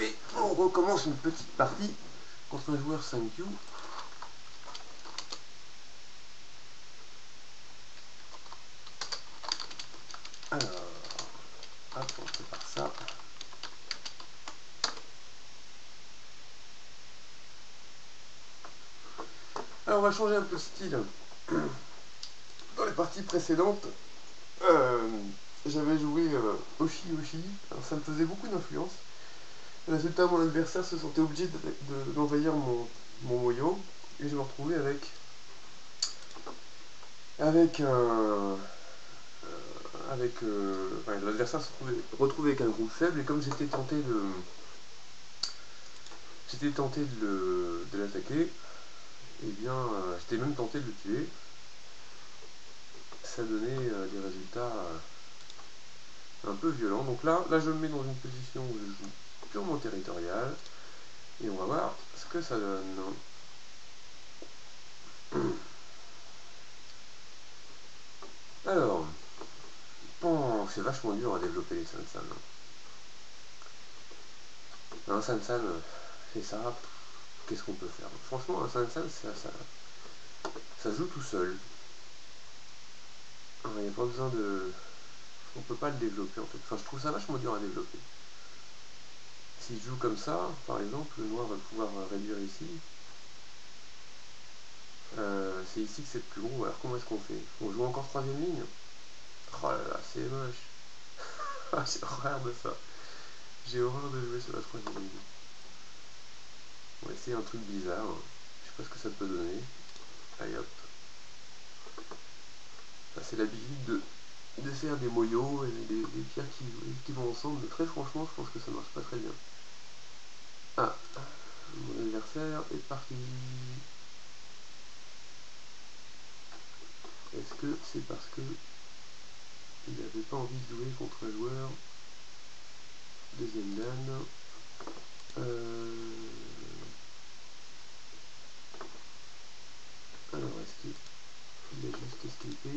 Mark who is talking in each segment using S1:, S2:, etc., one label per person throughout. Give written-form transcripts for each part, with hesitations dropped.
S1: Et on recommence une petite partie contre un joueur 5Q. Alors, hop, on prépare ça. Alors on va changer un peu de style. Dans les parties précédentes, j'avais joué Oshi Oshi, alors ça me faisait beaucoup d'influence. Résultat, mon adversaire se sentait obligé d'envahir mon Moyo, et je me retrouvais l'adversaire se retrouvait avec un groupe faible, et comme j'étais tenté de l'attaquer, et bien j'étais même tenté de le tuer. Ça donnait des résultats un peu violents. Donc là je me mets dans une position où je joue purement territorial, et on va voir ce que ça donne. Alors, bon, c'est vachement dur à développer les Sansan. Un Sansan fait ça, qu'est-ce qu'on peut faire? Franchement, un Sansan, ça joue tout seul. Il n'y a pas besoin de... On peut pas le développer en fait. Enfin, je trouve ça vachement dur à développer. Si je joue comme ça, par exemple, le noir va pouvoir réduire ici. C'est ici que c'est le plus gros. Alors comment est-ce qu'on fait? On joue encore troisième ligne? Oh là là, c'est moche. J'ai horreur de ça. J'ai horreur de jouer sur la troisième ligne. On va essayer un truc bizarre. Je sais pas ce que ça peut donner. Allez hop. C'est l'habitude de faire des moyaux et des pierres qui vont ensemble. Mais très franchement, je pense que ça marche pas très bien. Ah, mon adversaire est parti. Est-ce que c'est parce que il n'avait pas envie de jouer contre un joueur deuxième dan? Alors, est-ce qu'il a juste escapé?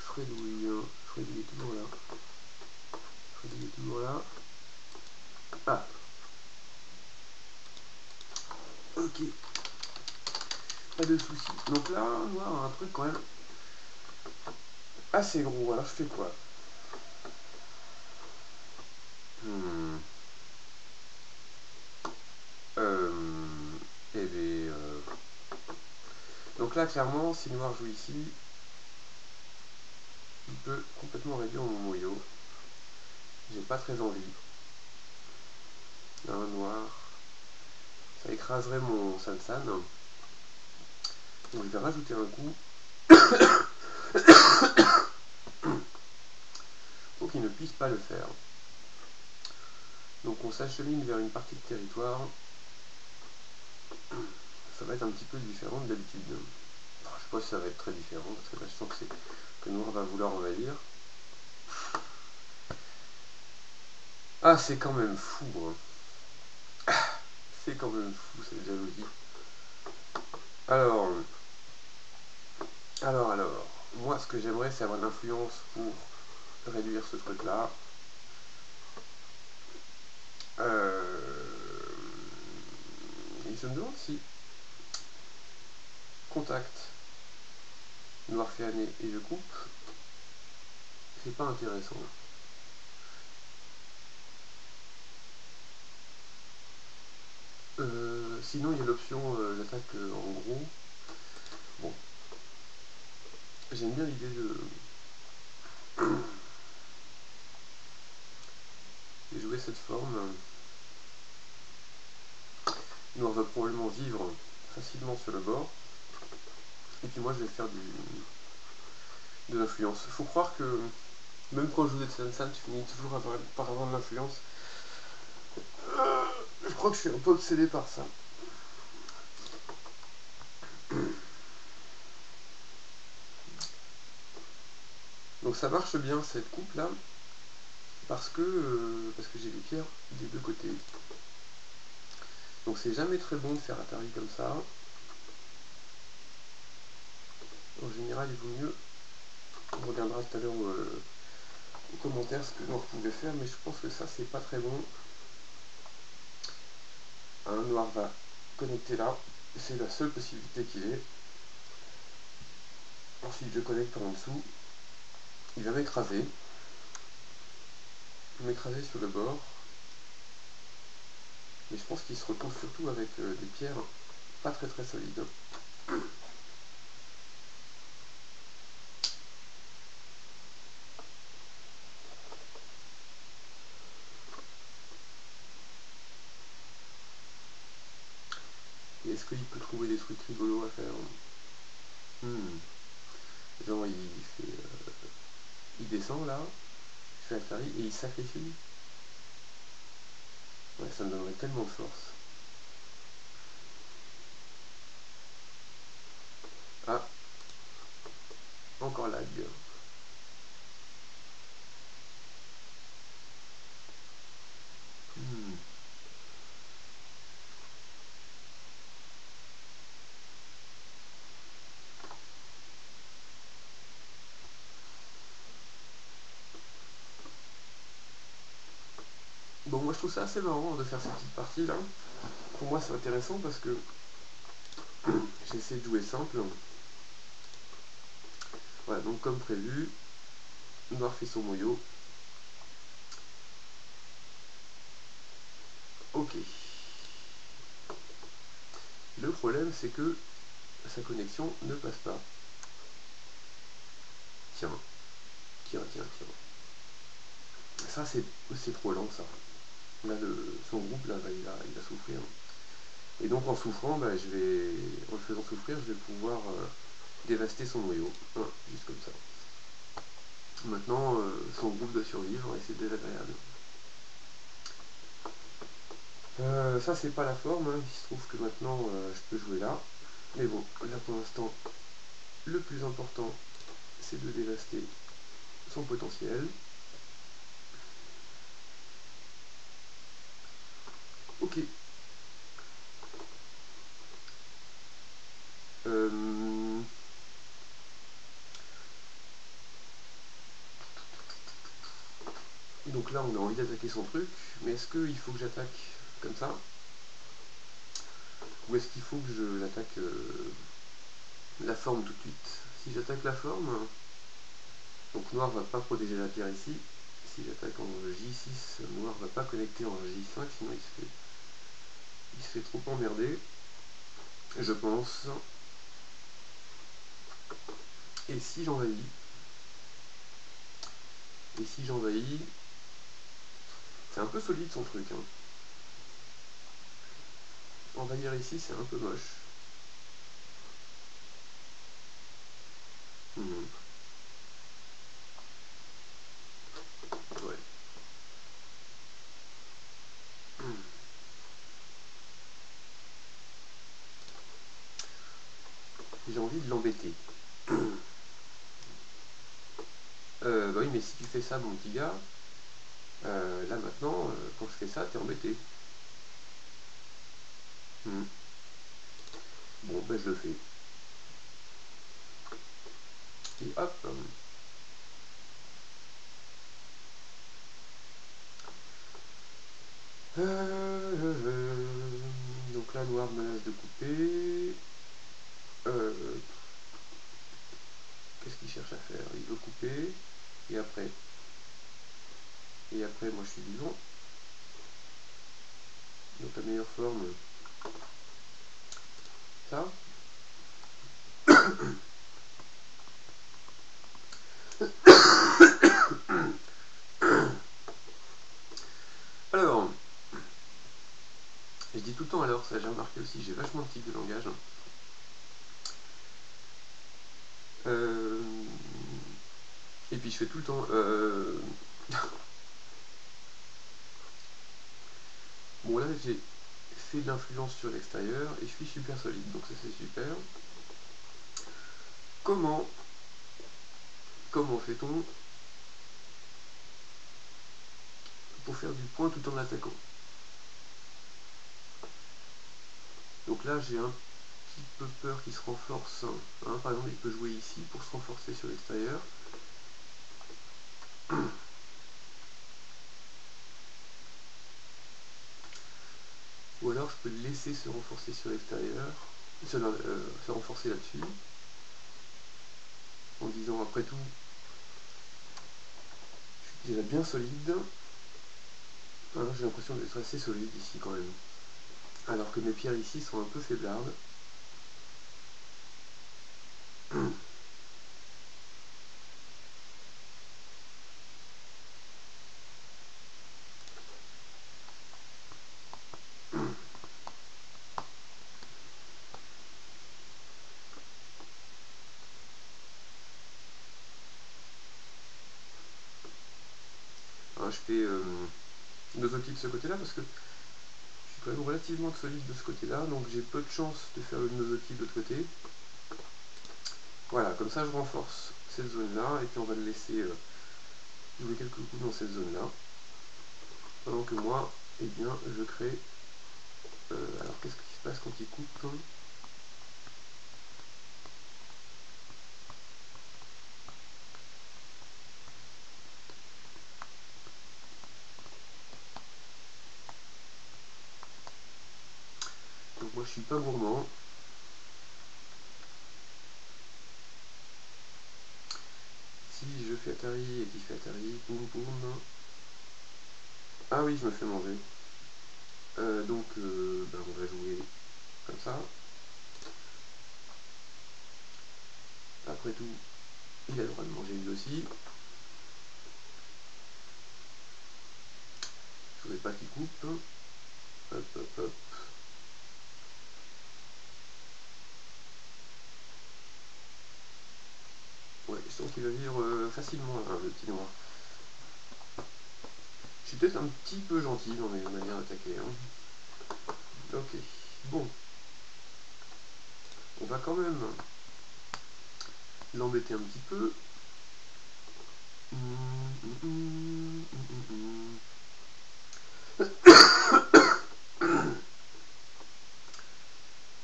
S1: Fredouille est toujours là. Fredouille est toujours là. Ah. Ok. Pas de soucis. Donc là, on va avoir un truc quand même assez gros. Alors je fais quoi? Eh bien, donc là, clairement, si noir joue ici, il peut complètement réduire mon moyo. J'ai pas très envie. Un noir, ça écraserait mon Sansan. Donc je vais rajouter un coup pour qu'il ne puisse pas le faire. Donc on s'achemine vers une partie de territoire. Ça va être un petit peu différent de d'habitude. Je sais pas si ça va être très différent, parce que là je sens que noir va vouloir envahir. Ah, c'est quand même fou, hein. C'est quand même fou cette jalousie. Alors, moi ce que j'aimerais c'est avoir une influence pour réduire ce truc là. Et je me demande si contact noir fait année et je coupe, c'est pas intéressant. Sinon il y a l'option j'attaque en gros. Bon, j'aime bien l'idée de jouer cette forme. Noir va probablement vivre facilement sur le bord. Et puis moi je vais faire de l'influence. Faut croire que même quand je joue des Sansan, tu finis toujours par avoir de l'influence. Je crois que je suis un peu obsédé par ça. Donc ça marche bien cette coupe là, parce que j'ai des pierres des deux côtés. Donc c'est jamais très bon de faire atterri comme ça. En général, il vaut mieux, on regardera tout à l'heure aux commentaires ce que Noir pouvait faire, mais je pense que ça c'est pas très bon. Un Noir va connecter là, c'est la seule possibilité qu'il ait. Ensuite je connecte par en dessous, il va m'écraser sur le bord, mais je pense qu'il se retrouve surtout avec des pierres pas très solides. Et est-ce qu'il peut trouver des trucs rigolos à faire? Genre il descend là, il fait atterri et il sacrifie. Ouais, ça me donnerait tellement de force. Ah, encore lag. Bon, moi je trouve ça assez marrant de faire cette petite partie là. Pour moi c'est intéressant parce que j'essaie de jouer simple. Voilà, donc comme prévu, Noir fait son moyo. Ok. Le problème c'est que sa connexion ne passe pas. Tiens. Ça c'est trop lent ça. Là son groupe là, il va souffrir. Et donc en souffrant, en le faisant souffrir, je vais pouvoir dévaster son noyau. Voilà, juste comme ça. Maintenant, son groupe doit survivre et c'est désagréable. Ça c'est pas la forme, hein. Il se trouve que maintenant je peux jouer là. Mais bon, là pour l'instant, le plus important c'est de dévaster son potentiel. Ok. Donc là on a envie d'attaquer son truc, mais est-ce qu'il faut que j'attaque comme ça? Ou est-ce qu'il faut que je l'attaque la forme tout de suite? Si j'attaque la forme, donc Noir va pas protéger la pierre ici. Si j'attaque en J6, Noir va pas connecter en J5, sinon il se fait trop emmerder, je pense. Et si j'envahis, c'est un peu solide son truc. Hein. Envahir ici, c'est un peu moche. Ouais. J'ai envie de l'embêter. Bah oui, mais si tu fais ça, mon petit gars, là maintenant, quand je fais ça, t'es embêté. Bon, ben je le fais. Et hop. Donc là, Noir menace de couper. Qu'est-ce qu'il cherche à faire? Il veut couper. Et après, moi je suis vivant. Donc la meilleure forme, ça. Alors, je dis tout le temps alors, ça j'ai remarqué aussi, j'ai vachement de type de langage. Et puis je fais tout le temps... Bon là j'ai fait de l'influence sur l'extérieur et je suis super solide, donc ça c'est super. Comment fait-on pour faire du point tout en attaquant? Donc là j'ai un petit peu peur qu'il se renforce. Hein. Par exemple il peut jouer ici pour se renforcer sur l'extérieur. Ou alors je peux le laisser se renforcer sur l'extérieur, se renforcer là-dessus, en disant après tout, je suis déjà bien solide. Hein, j'ai l'impression d'être assez solide ici quand même. Alors que mes pierres ici sont un peu faiblardes. Alors, je fais nosokey de ce côté-là parce que je suis quand même relativement solide de ce côté-là, donc j'ai peu de chance de faire le nosokey de l'autre côté. Voilà, comme ça je renforce cette zone-là, et puis on va le laisser jouer quelques coups dans cette zone-là. Pendant que moi, eh bien, je crée... alors qu'est-ce qui se passe quand il coupe? Donc moi je suis pas gourmand. Si je fais Atari et qu'il fait Atari, boum boum. Ah oui, je me fais manger. Donc ben, on va jouer comme ça. Après tout, il a le droit de manger lui aussi. Je voudrais pas qu'il coupe. Hop, hop, hop. Ouais, je sens qu'il va vivre facilement hein, le petit noir. Je suis peut-être un petit peu gentil dans mes manières d'attaquer. Hein. Ok, bon. On va quand même l'embêter un petit peu.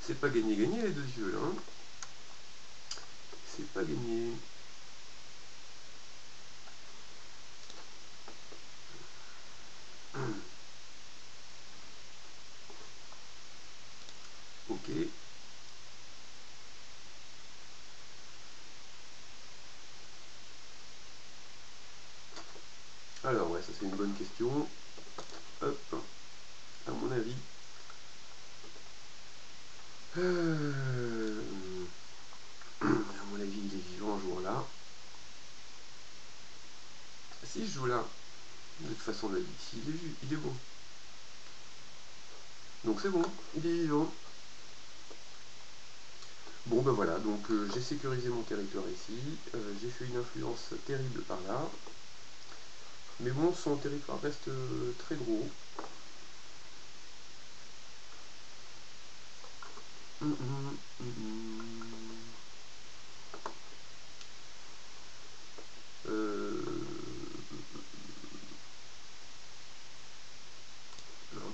S1: C'est pas gagné les deux yeux là. Hein. C'est pas gagné. Ok. Alors ouais, ça c'est une bonne question. Hop, à mon avis. À mon avis, il est vivant en jouant là. Si je joue là, de toute façon, là, ici, il est bon. Donc c'est bon, il est vivant. Bon ben voilà, donc j'ai sécurisé mon territoire ici, j'ai fait une influence terrible par là, mais bon, son territoire reste très gros. J'ai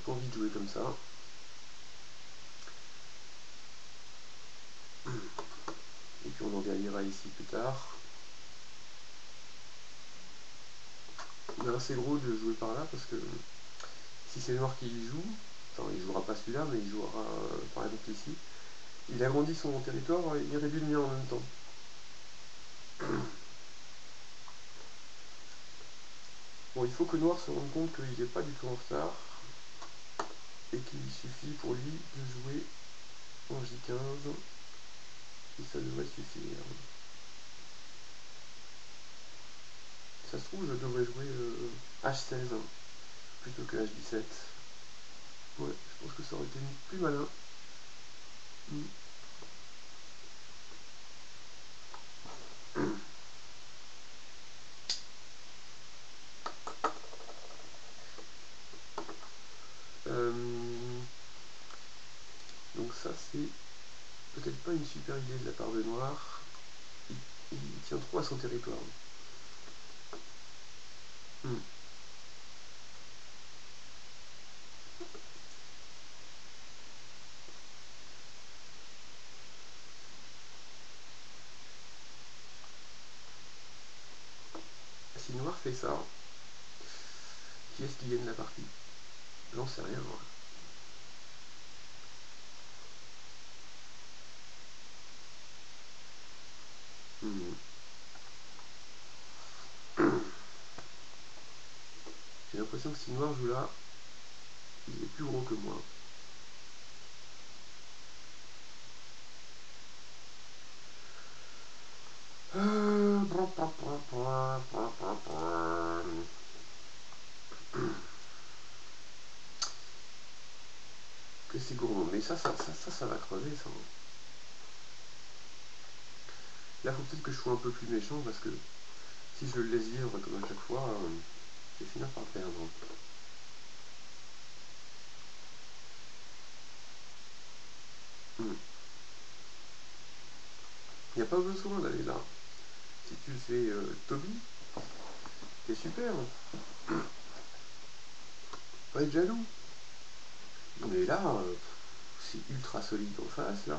S1: pas envie de jouer comme ça. Et puis on en gagnera ici plus tard. Il est assez gros de jouer par là parce que si c'est le noir qui y joue, enfin il jouera pas celui-là, mais il jouera par exemple ici. Il agrandit son territoire et il réduit le mien en même temps. Bon, il faut que Noir se rende compte qu'il n'est pas du tout en retard et qu'il suffit pour lui de jouer en J15 et ça devrait suffire. Ça se trouve, je devrais jouer H16 plutôt que H17. Ouais, je pense que ça aurait été plus malin. Donc ça c'est peut-être pas une super idée de la part de Noir. Il tient trop à son territoire. fait ça, qui est-ce qui gagne la partie? J'en sais rien, moi. J'ai l'impression que si Noir joue là, il est plus gros que moi. Que c'est gourmand, mais ça va crever ça. Là faut peut-être que je sois un peu plus méchant parce que si je le laisse vivre comme à chaque fois, je vais finir par perdre. Il n'y a pas besoin d'aller là. Si tu fais Toby, c'est super. Pas être jaloux. Mais là, c'est ultra solide en face là.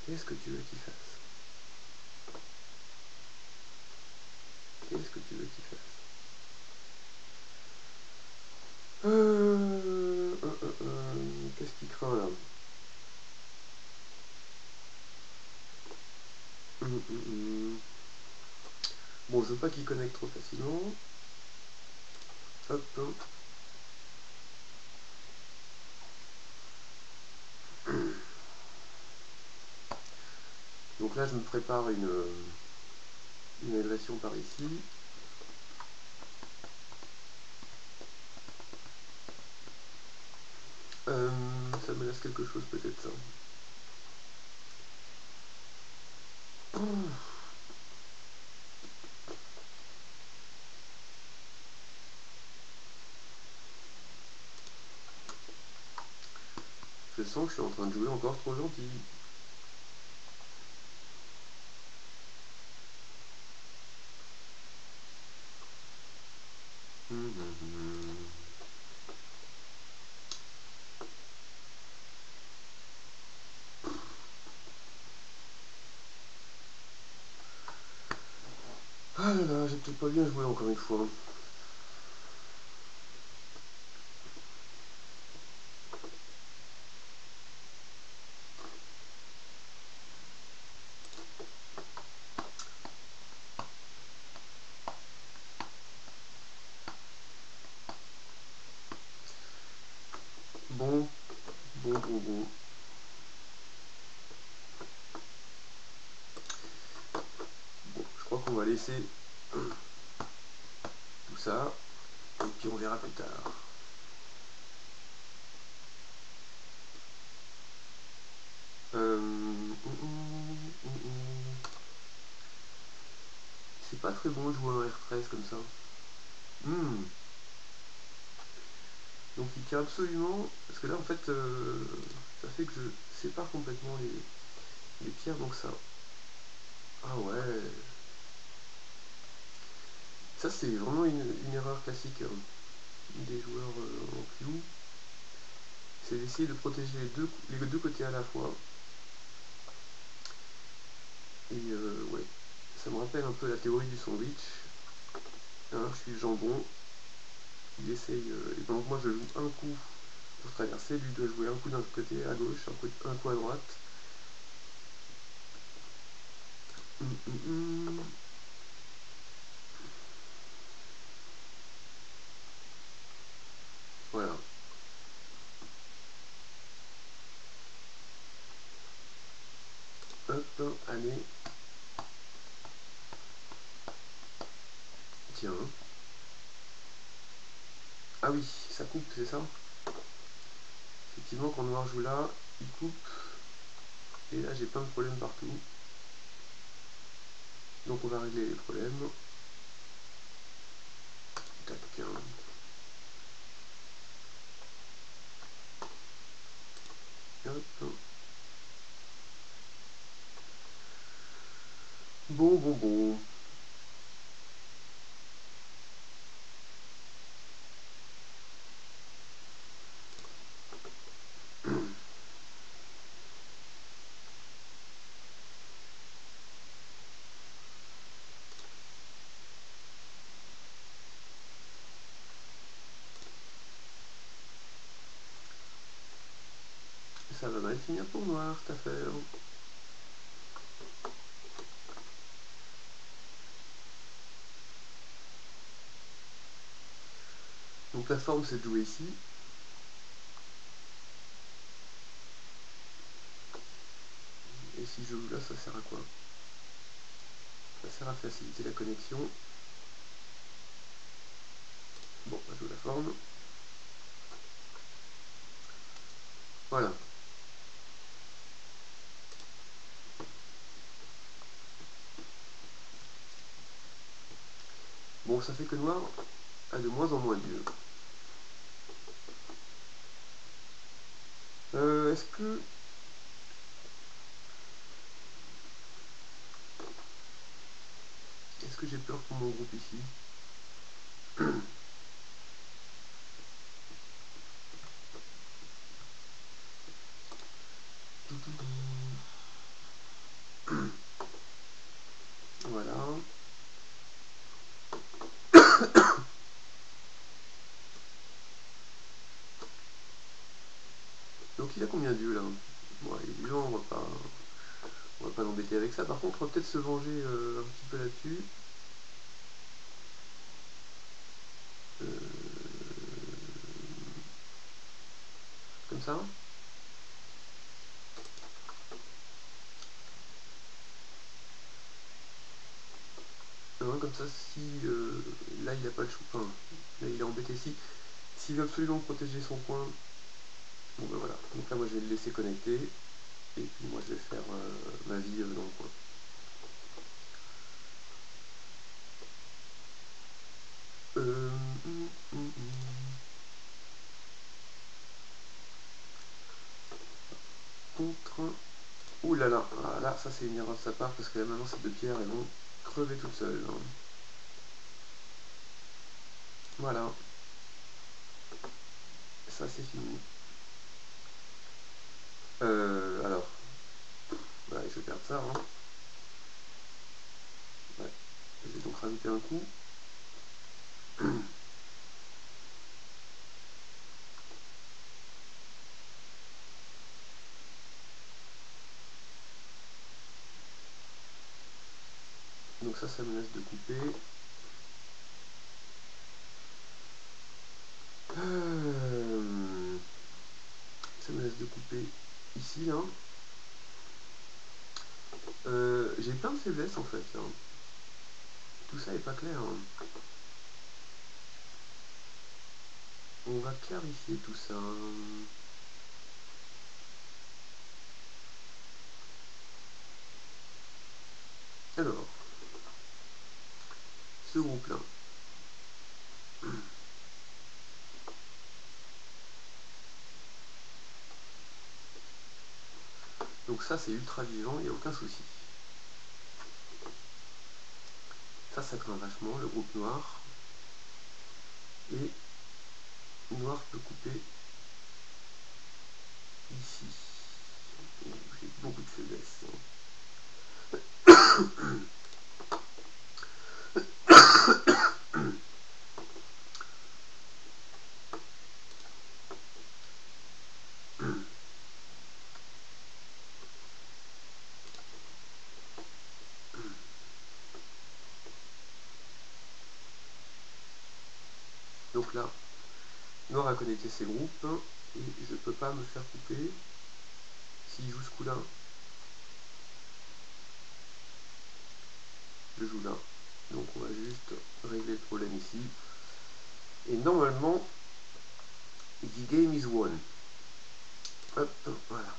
S1: Qu'est-ce que tu veux qu'il fasse? Qu'est-ce que tu veux qu'il fasse? Qu'est-ce qu'il craint là? Bon, je veux pas qu'il connecte trop facilement. Hop, hop. Donc là, je me prépare une agression par ici. Ça menace quelque chose peut-être ça. Je sens que je suis en train de jouer encore trop gentil. Ah là là, j'ai peut-être pas bien joué encore une fois. Bon. Je crois qu'on va laisser tout ça, et puis on verra plus tard. C'est pas très bon de jouer un R13 comme ça. Donc il tient absolument, parce que là en fait ça fait que je sépare complètement les pierres, donc ça. Ah ouais. Ça c'est vraiment une erreur classique des joueurs en clou. C'est d'essayer de protéger les deux côtés à la fois. Et ouais, ça me rappelle un peu la théorie du sandwich. Hein, je suis le jambon, il essaye, et pendant que moi je joue un coup pour traverser, lui doit jouer un coup d'un côté à gauche, un coup à droite. Voilà. Hop, allez. Tiens. Ah oui, ça coupe, c'est ça? Effectivement, quand Noir joue là, il coupe. Et là, j'ai plein de problèmes partout. Donc on va régler les problèmes. Tac. Hop. Bon. que ça va mal finir pour Noir, cette affaire. Donc la forme, c'est de jouer ici. Et si je joue là, ça sert à quoi? Ça sert à faciliter la connexion. Bon, on va jouer la forme. Voilà. Bon, ça fait que Noir a de moins en moins d'yeux. Est-ce que... Est-ce que j'ai peur pour mon groupe ici? Voilà. Donc il a combien d'yeux là? Bon, il est vivant, on va pas l'embêter avec ça. Par contre, on va peut-être se venger un petit peu là-dessus. Comme ça. Comme ça, si là il n'a pas le choix, enfin, là il est embêté ici. S'il veut absolument protéger son coin, bon ben voilà. Donc là, moi je vais le laisser connecter. Et puis moi je vais faire ma vie dans le coin. Contre. Ouh là là, ah, là ça c'est une erreur de sa part parce que là maintenant ces deux pierres elles vont crever toutes seules. Hein. Voilà. Ça c'est fini. Alors, bah, je vais perdre ça. Hein. Ouais. Je vais donc rajouter un coup. Donc ça me laisse de couper. Ça me laisse de couper ici. Hein. J'ai plein de faiblesses en fait. Hein. Tout ça est pas clair. Hein. On va clarifier tout ça. Alors, ce groupe-là. Donc ça c'est ultra vivant, il n'y a aucun souci. Ça craint vachement, le groupe noir. Et noir peut couper ici. J'ai beaucoup de faiblesse. Donc là, noir a connecté ses groupes et je ne peux pas me faire couper s'il joue ce coup-là. Je joue là. Donc on va juste régler le problème ici. Et normalement, the game is won. Hop, voilà.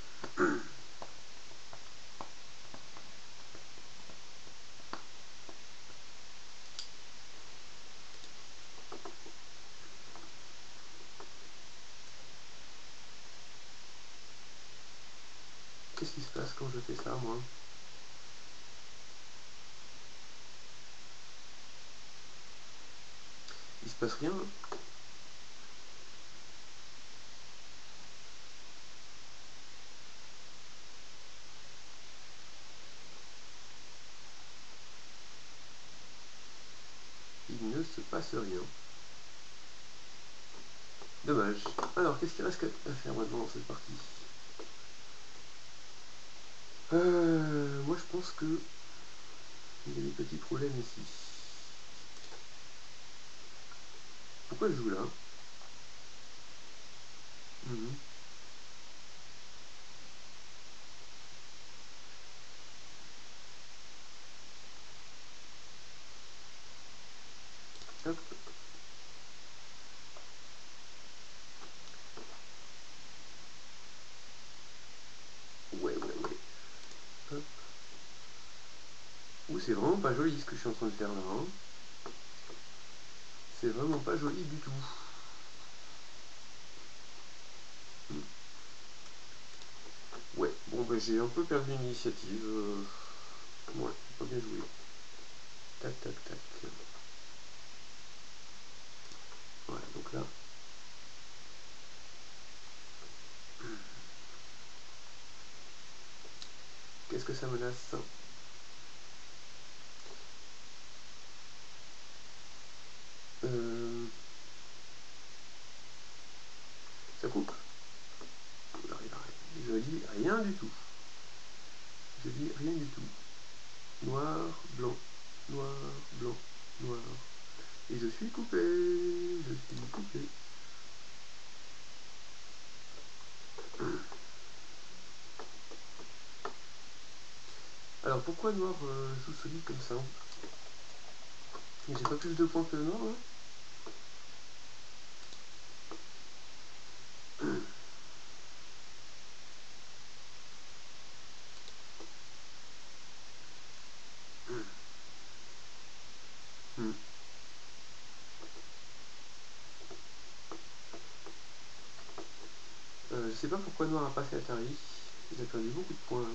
S1: Qu'est-ce qui se passe quand je fais ça, moi? Il se passe rien. Il ne se passe rien. Dommage. Alors, qu'est-ce qu'il reste à faire maintenant dans cette partie? Moi je pense que il y a des petits problèmes ici. Pourquoi je joue là? Hop. Ouais. Hop. Ouh, c'est vraiment pas joli ce que je suis en train de faire là. Hein. C'est vraiment pas joli du tout. Ouais, bon bah j'ai un peu perdu l'initiative. Ouais, pas bien joué. Tac. Voilà, donc là. Qu'est-ce que ça menace? Ça coupe? Je lis rien du tout. Je lis rien du tout. Noir, blanc, noir, blanc, noir. Et je suis coupé. Alors pourquoi noir joue solide comme ça? J'ai pas plus de points que noir hein. Je sais pas pourquoi noir a pas fait Atari. Il a perdu beaucoup de points.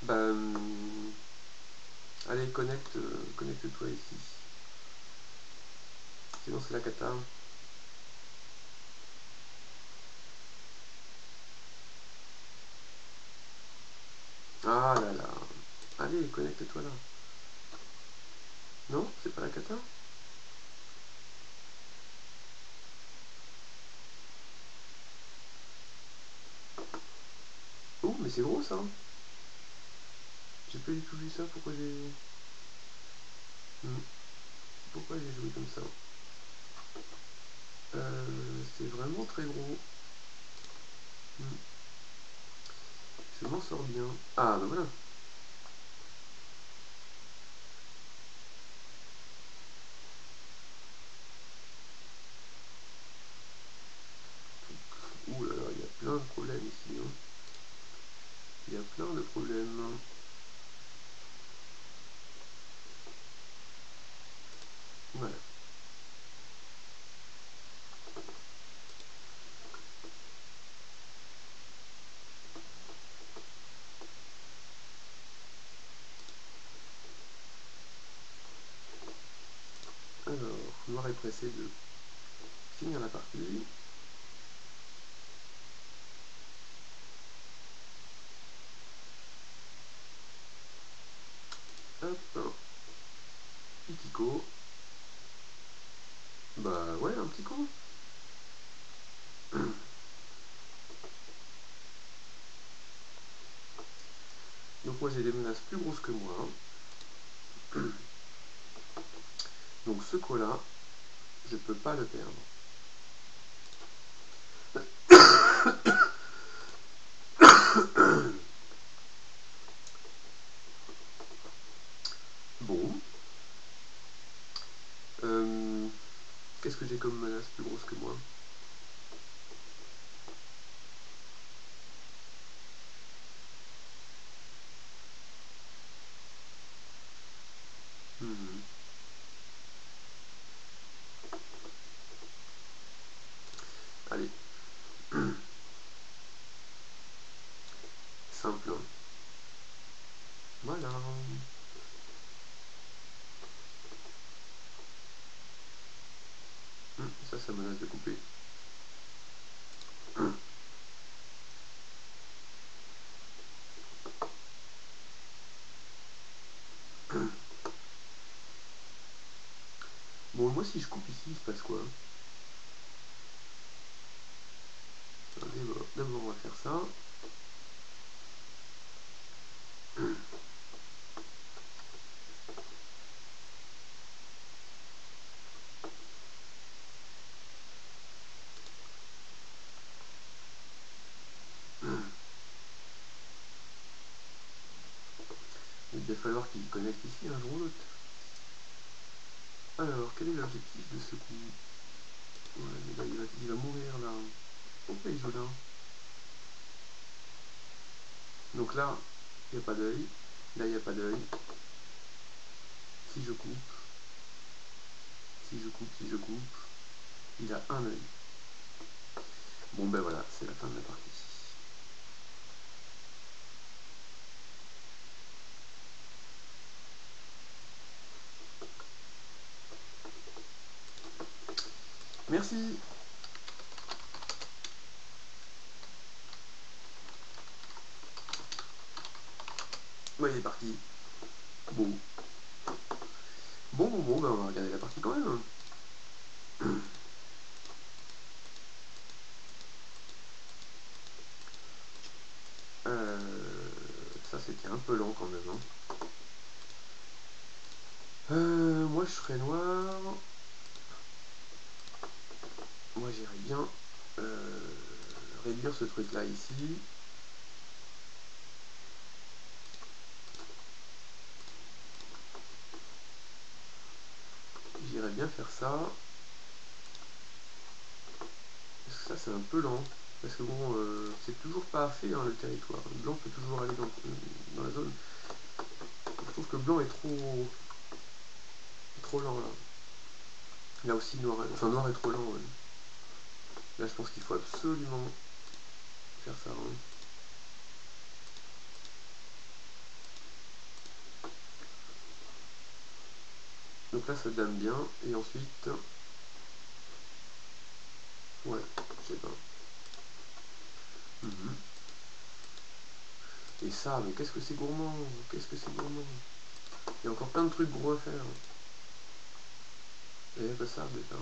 S1: Bah, allez, connecte-toi ici. Sinon c'est la cata. Ah là là. Allez, connecte-toi là. Non, c'est pas la cata? Oh, mais c'est gros ça. J'ai pas du tout vu ça. Pourquoi Pourquoi j'ai joué comme ça? C'est vraiment très gros. Je m'en sors bien. Ah bah voilà. Ouh là là, il y a plein de problèmes ici. Hein. Il y a plein de problèmes. Voilà. Alors, noir est pressé de finir la partie. Hop. Pitico. Bah ouais, un petit con. Donc moi j'ai des menaces plus grosses que moi. Donc ce coup-là, je peux pas le perdre. Bon. Qu'est-ce que j'ai comme menace plus grosse que moi? Allez. Simple. Voilà. Ça menace de couper. moi si je coupe ici, il se passe quoi? D'abord on va faire ça. Il va falloir qu'il connecte ici un jour ou l'autre. Alors, quel est l'objectif de ce coup? Ouais, mais là, il va mourir là. Pourquoi il joue là? Donc là, il n'y a pas d'œil. Là, il n'y a pas d'œil. Si je coupe, si je coupe, il a un œil. Bon ben voilà, c'est la fin de la partie. Merci. Ouais, il est parti. Bon. Bon, ben on va regarder la partie quand même. Ça c'était un peu lent quand même. Hein. Moi je serais noir. Moi j'irais bien réduire ce truc là ici. J'irais bien faire ça. Parce que ça c'est un peu lent. Parce que bon, c'est toujours pas fait hein, le territoire. Le blanc peut toujours aller dans la zone. Je trouve que blanc est trop lent là. Là aussi noir, noir est trop lent. Ouais. Là je pense qu'il faut absolument faire ça. Hein. Donc là ça dame bien. Et ensuite... Ouais, je sais pas. Et ça, mais qu'est-ce que c'est gourmand? Qu'est-ce que c'est gourmand? Il y a encore plein de trucs gros à faire. Et que ça, déjà.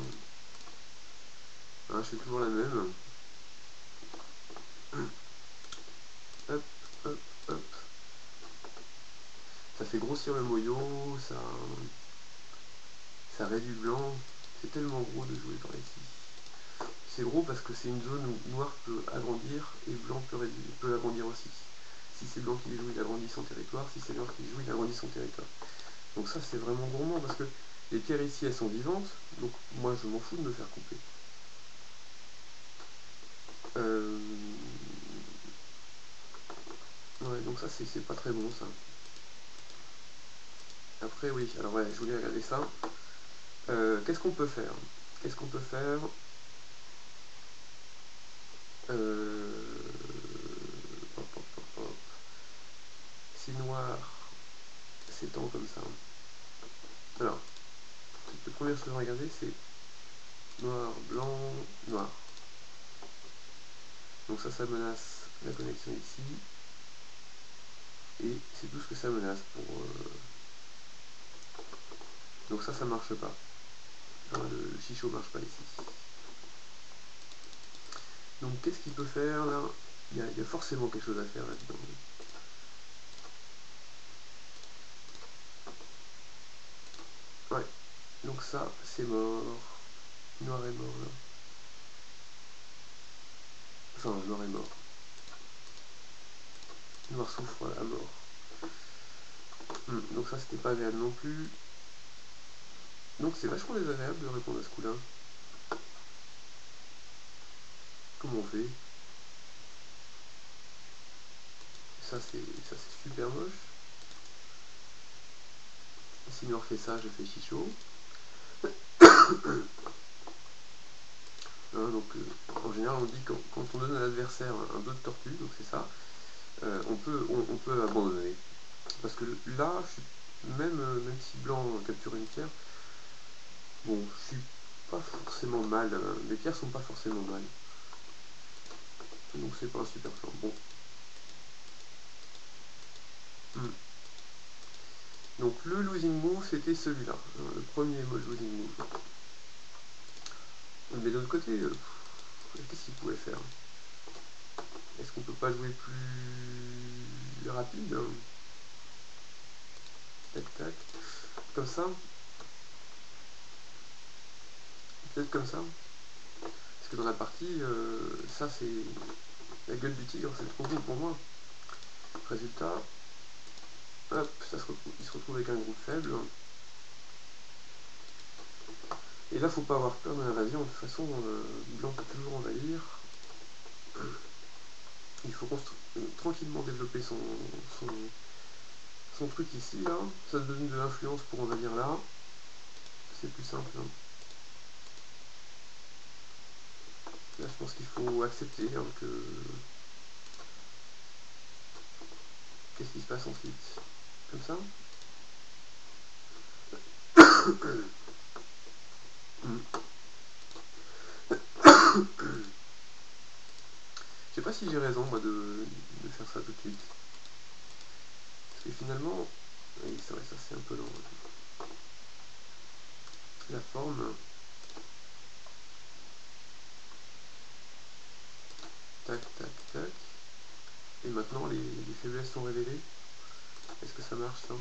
S1: Ah, je fais toujours la même. Hop, hop, hop. Ça fait grossir le moyau, ça réduit le blanc. C'est tellement gros de jouer par ici. C'est gros parce que c'est une zone où noir peut agrandir et blanc peut agrandir aussi. Si c'est blanc qui les joue, il agrandit son territoire. Si c'est noir qui les joue, il agrandit son territoire. Donc ça, c'est vraiment gourmand parce que les pierres ici, elles sont vivantes. Donc moi, je m'en fous de me faire couper. Ouais, donc ça, c'est pas très bon, ça. Après, oui, alors ouais, je voulais regarder ça. Qu'est-ce qu'on peut faire? Qu'est-ce qu'on peut faire? Hop, hop, hop, hop. Si noir s'étend comme ça. Alors, la première chose à regarder, c'est noir, blanc, noir. Donc ça menace la connexion ici. Et c'est tout ce que ça menace pour... Donc ça marche pas. Enfin, le chichot marche pas ici. Donc qu'est-ce qu'il peut faire là? Il y a forcément quelque chose à faire là-dedans. Ouais. Donc ça, c'est mort. Noir est mort là. Enfin, noir est mort. Noir souffre à mort. Donc ça, c'était pas agréable non plus. Donc c'est vachement désagréable de répondre à ce coup-là. Comment on fait? Ça c'est super moche. Si Noir fait ça, je fais chicho. Hein, donc en général on dit quand on donne à l'adversaire un dos de tortue, donc c'est ça, on peut abandonner. Parce que là, même si blanc capture une pierre, bon, je suis pas forcément mal, les pierres sont pas forcément mal. Donc c'est pas un super plan. Bon. Donc le losing move, c'était celui-là, le premier losing move. Mais de l'autre côté, qu'est-ce qu'il pouvait faire? Est-ce qu'on peut pas jouer plus rapide? Tac tac. Comme ça? Peut-être comme ça? Parce que dans la partie, ça c'est... La gueule du tigre, c'est trop bon pour moi. Résultat, hop, il se retrouve avec un groupe faible. Et là, faut pas avoir peur de l'invasion. De toute façon, Blanc peut toujours envahir. Il faut tranquillement développer son truc ici, là. Ça donne de l'influence pour envahir là. C'est plus simple. Hein. Là, je pense qu'il faut accepter hein, que... Qu'est-ce qui se passe ensuite? Comme ça? Je sais pas si j'ai raison, moi, de faire ça tout de suite. Parce que finalement... Oui, c'est vrai, ça c'est un peu long. La forme... Tac, tac, tac. Et maintenant, les faiblesses sont révélées. Est-ce que ça marche, ça?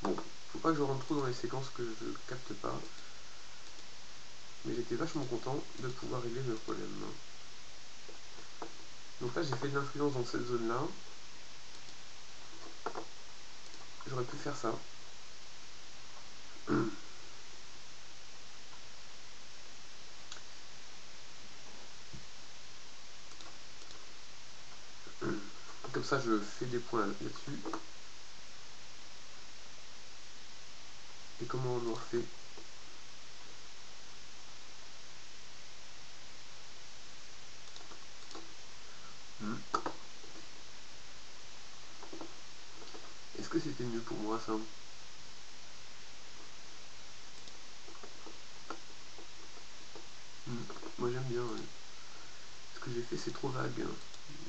S1: Bon, faut pas que je rentre trop dans les séquences que je capte pas. Mais j'étais vachement content de pouvoir régler mes problèmes. Donc là, j'ai fait de l'influence dans cette zone-là. J'aurais pu faire ça. Comme ça, je fais des points là-dessus. Et comment on noir fait? Est-ce que c'était mieux pour moi, ça? Moi, j'aime bien. Ouais. Ce que j'ai fait, c'est trop vague. Hein.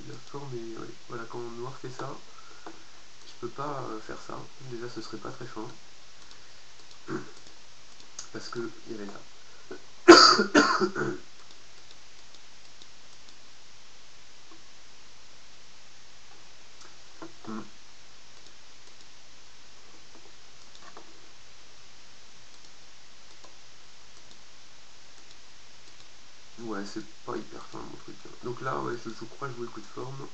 S1: La forme est... Ouais. Voilà, quand on noir fait ça, je peux pas faire ça. Déjà, ce serait pas très fin. Parce que il y avait ça. Ouais, c'est pas hyper fin mon truc. Hein. Donc là, ouais, je crois jouer le coup de forme.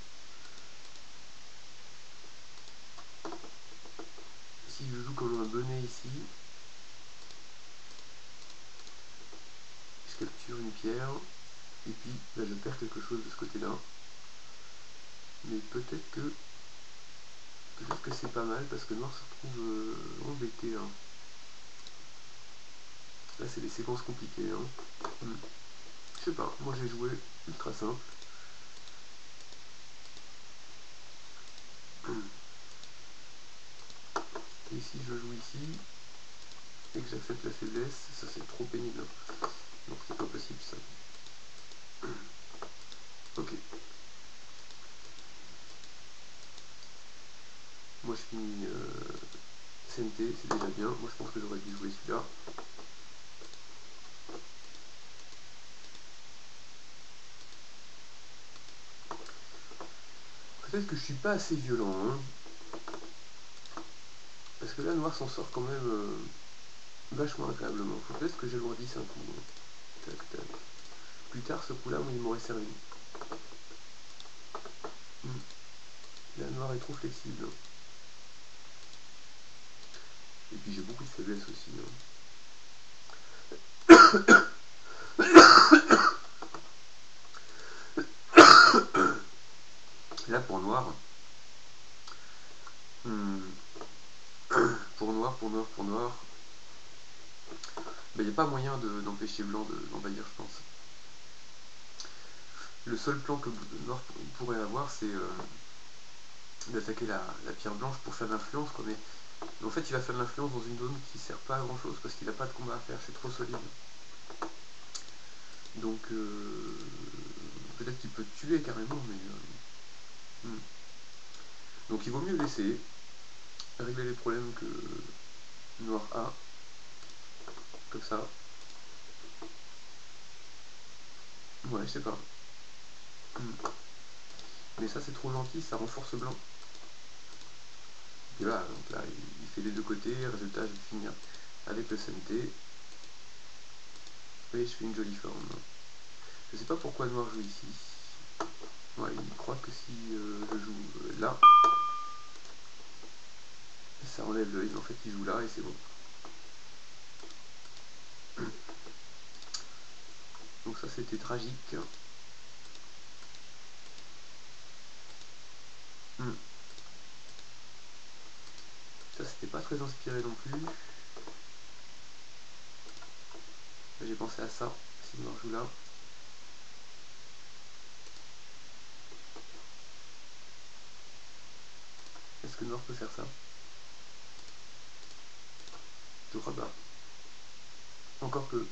S1: Si je joue comme un bonnet ici, je capture une pierre, et puis là, je perds quelque chose de ce côté-là. Mais peut-être que c'est pas mal, parce que Noir se retrouve embêté. Hein. Là, c'est des séquences compliquées. Hein. Je sais pas, moi j'ai joué ultra simple. Et si je joue ici, et que j'accepte la faiblesse, ça c'est trop pénible. Hein. Donc c'est pas possible ça. Ok. Moi je finis CNT, c'est déjà bien. Moi je pense que j'aurais dû jouer celui-là. Peut-être que je suis pas assez violent. Hein. Parce que là, Noir s'en sort quand même vachement agréablement. Faut peut-être que j'alourdisse un coup. Hein. Tac, tac. Plus tard, ce coup-là, il m'aurait servi. La Noir est trop flexible. Et puis j'ai beaucoup de faiblesse aussi. Hein. Là, pour Noir... Pour Noir... Il n'y a pas moyen d'empêcher Blanc d'envahir, je pense. Le seul plan que Noir pourrait avoir, c'est d'attaquer la pierre blanche pour faire de l'influence, quoi. Mais en fait, il va faire de l'influence dans une zone qui sert pas à grand chose, parce qu'il n'a pas de combat à faire, c'est trop solide. Donc, peut-être qu'il peut tuer carrément, mais... Donc il vaut mieux laisser, régler les problèmes que Noir a, comme ça. Ouais, je sais pas. Mais ça c'est trop gentil, ça renforce blanc. Et voilà, donc là il fait les deux côtés, résultat je vais finir avec le CNT. Et je fais une jolie forme. Je sais pas pourquoi noir joue ici. Ouais, il croit que si je joue là, ça enlève l'œil. En fait il joue là et c'est bon. Donc ça c'était tragique. Ça c'était pas très inspiré non plus. J'ai pensé à ça, si noir joue là. Est-ce que noir peut faire ça? Je crois pas. Encore que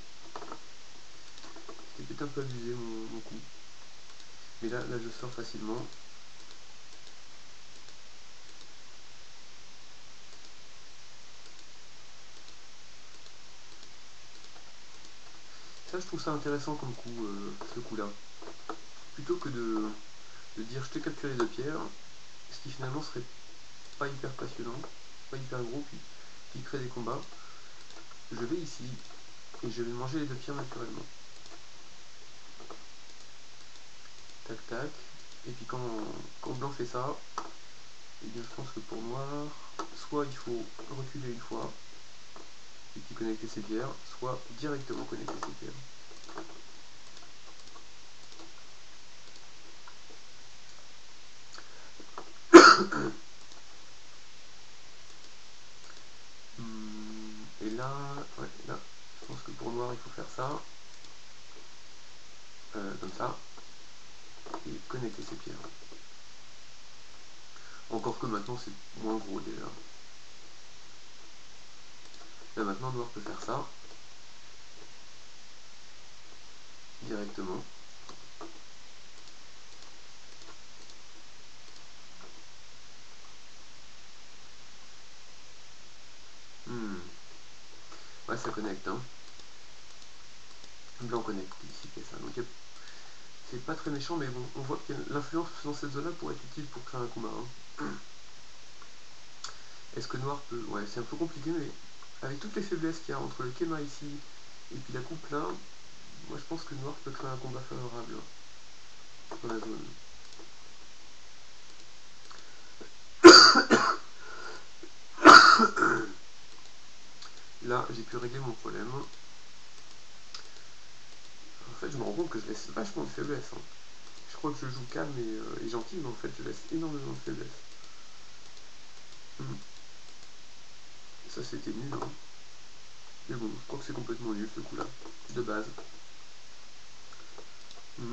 S1: c'était peut-être un peu abusé mon coup. Mais là je sors facilement. Ça je trouve ça intéressant comme coup, ce coup là. Plutôt que de dire je te capture les deux pierres, ce qui finalement serait pas hyper passionnant, pas hyper gros, puis qui crée des combats. Je vais ici et je vais manger les deux pierres naturellement. Tac tac. Et puis quand blanc fait ça, et bien je pense que pour noir, soit il faut reculer une fois, et puis connecter ses pierres, soit directement connecter ses pierres. Et là, ouais, là, je pense que pour noir il faut faire ça, comme ça, et connecter ses pierres. Encore que maintenant c'est moins gros déjà. Là maintenant noir peut faire ça, directement. Ouais, ça connecte, hein. Blanc connecte ici, fait ça. Donc c'est pas très méchant, mais bon, on voit que l'influence dans cette zone-là pourrait être utile pour créer un combat. Hein. Est-ce que noir peut... Ouais, c'est un peu compliqué, mais avec toutes les faiblesses qu'il y a entre le Kema ici et puis la coupe là, moi je pense que noir peut créer un combat favorable dans la zone. Là, j'ai pu régler mon problème. En fait, je me rends compte que je laisse vachement de faiblesse. Hein. Je crois que je joue calme et gentil, mais en fait, je laisse énormément de faiblesse. Ça, c'était nul. Hein. Mais bon, je crois que c'est complètement nul ce coup-là, de base. Je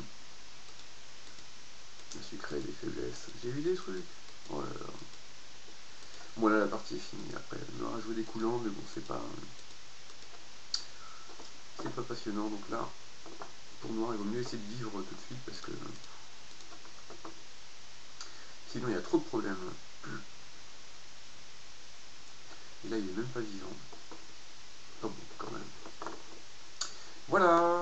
S1: me suis créé des faiblesses. J'ai eu des trucs. Oh là là. Bon là la partie est finie. Après, on aura joué des coulants, mais bon, c'est pas passionnant. Donc là, pour noir, il vaut mieux essayer de vivre tout de suite parce que sinon il y a trop de problèmes. Et là, il est même pas vivant. Oh bon, quand même. Voilà,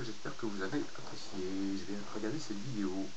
S1: j'espère que vous avez apprécié. Je vais regarder cette vidéo.